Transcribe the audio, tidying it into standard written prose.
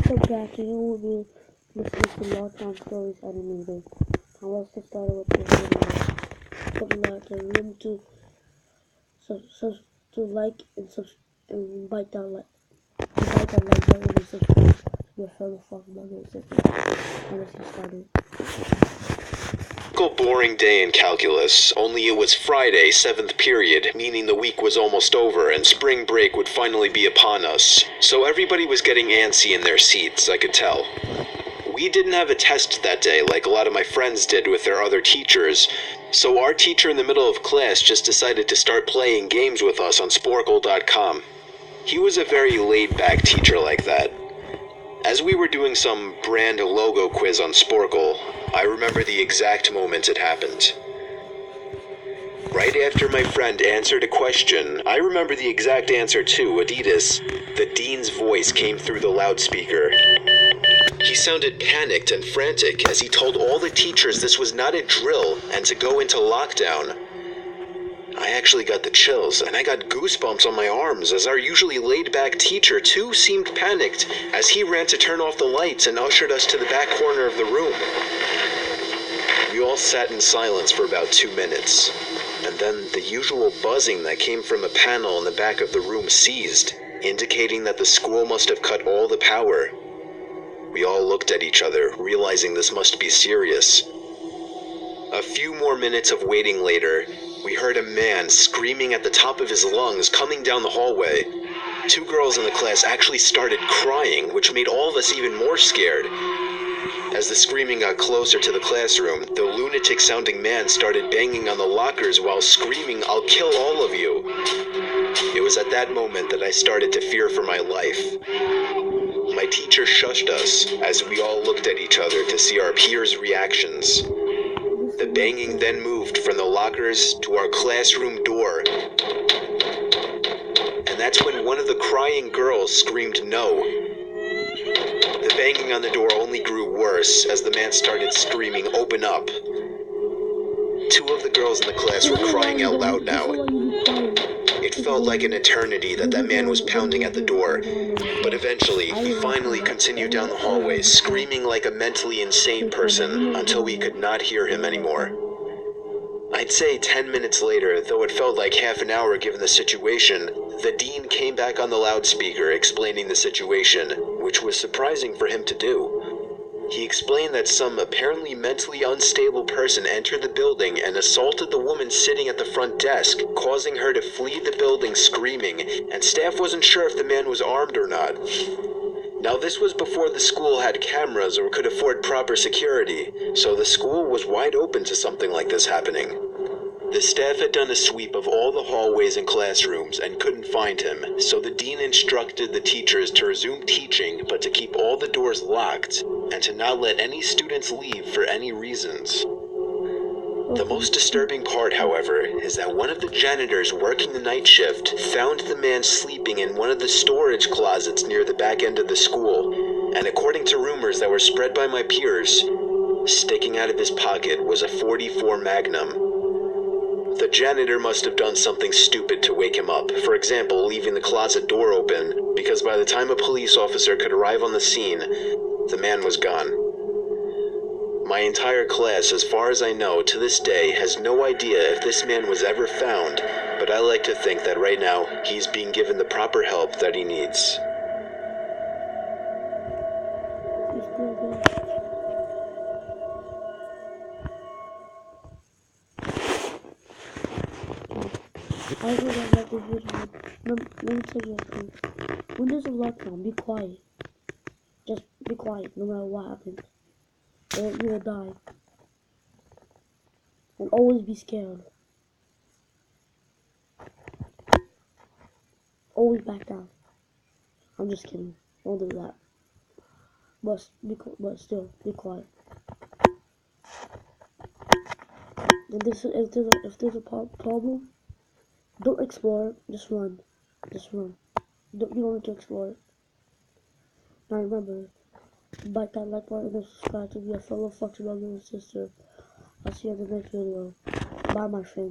Welcome back, and you will be listening to Lockdown Stories Animated. Now let's get started with this video. Remember to like and bite that like button and subscribe to your fellow fucking brothers and sisters. Now let's get started. Boring day in calculus, only it was Friday, 7th period, meaning the week was almost over and spring break would finally be upon us. So everybody was getting antsy in their seats, I could tell. We didn't have a test that day like a lot of my friends did with their other teachers, so our teacher in the middle of class just decided to start playing games with us on sporkle.com. He was a very laid-back teacher like that. As we were doing some brand logo quiz on Sporkle, I remember the exact moment it happened. Right after my friend answered a question, I remember the exact answer too, Adidas. The dean's voice came through the loudspeaker. He sounded panicked and frantic as he told all the teachers this was not a drill and to go into lockdown. I actually got the chills, and I got goosebumps on my arms as our usually laid-back teacher too seemed panicked as he ran to turn off the lights and ushered us to the back corner of the room. We all sat in silence for about 2 minutes, and then the usual buzzing that came from a panel in the back of the room ceased, indicating that the school must have cut all the power. We all looked at each other, realizing this must be serious. A few more minutes of waiting later, we heard a man screaming at the top of his lungs coming down the hallway. 2 girls in the class actually started crying, which made all of us even more scared. As the screaming got closer to the classroom, the lunatic-sounding man started banging on the lockers while screaming, "I'll kill all of you." It was at that moment that I started to fear for my life. My teacher shushed us as we all looked at each other to see our peers' reactions. The banging then moved from the lockers to our classroom door. And that's when one of the crying girls screamed no. The banging on the door only grew worse as the man started screaming, "Open up." 2 of the girls in the class were crying out loud now. It felt like an eternity that man was pounding at the door. But eventually, he finally continued down the hallway, screaming like a mentally insane person until we could not hear him anymore. I'd say 10 minutes later, though it felt like half an hour given the situation, the dean came back on the loudspeaker explaining the situation, which was surprising for him to do. He explained that some apparently mentally unstable person entered the building and assaulted the woman sitting at the front desk, causing her to flee the building screaming, and staff wasn't sure if the man was armed or not. Now this was before the school had cameras or could afford proper security, so the school was wide open to something like this happening. The staff had done a sweep of all the hallways and classrooms and couldn't find him, so the dean instructed the teachers to resume teaching but to keep all the doors locked and to not let any students leave for any reasons. The most disturbing part, however, is that one of the janitors working the night shift found the man sleeping in one of the storage closets near the back end of the school, and according to rumors that were spread by my peers, sticking out of his pocket was a .44 Magnum. The janitor must have done something stupid to wake him up, for example, leaving the closet door open, because by the time a police officer could arrive on the scene, the man was gone. My entire class, as far as I know, to this day, has no idea if this man was ever found, but I like to think that right now, he's being given the proper help that he needs. I hope I like this video. Let me tell you something. When there's a lockdown, be quiet. Just be quiet, no matter what happens. Or you will die. And always be scared. Always back down. I'm just kidding. Don't do that. But still, be quiet. And if there's a problem, don't explore it. Just run. Just run. You don't need to explore it. Now remember, bite that like button and subscribe to be a fellow fucking brother and sister. I'll see you in the next video. Bye, my friend.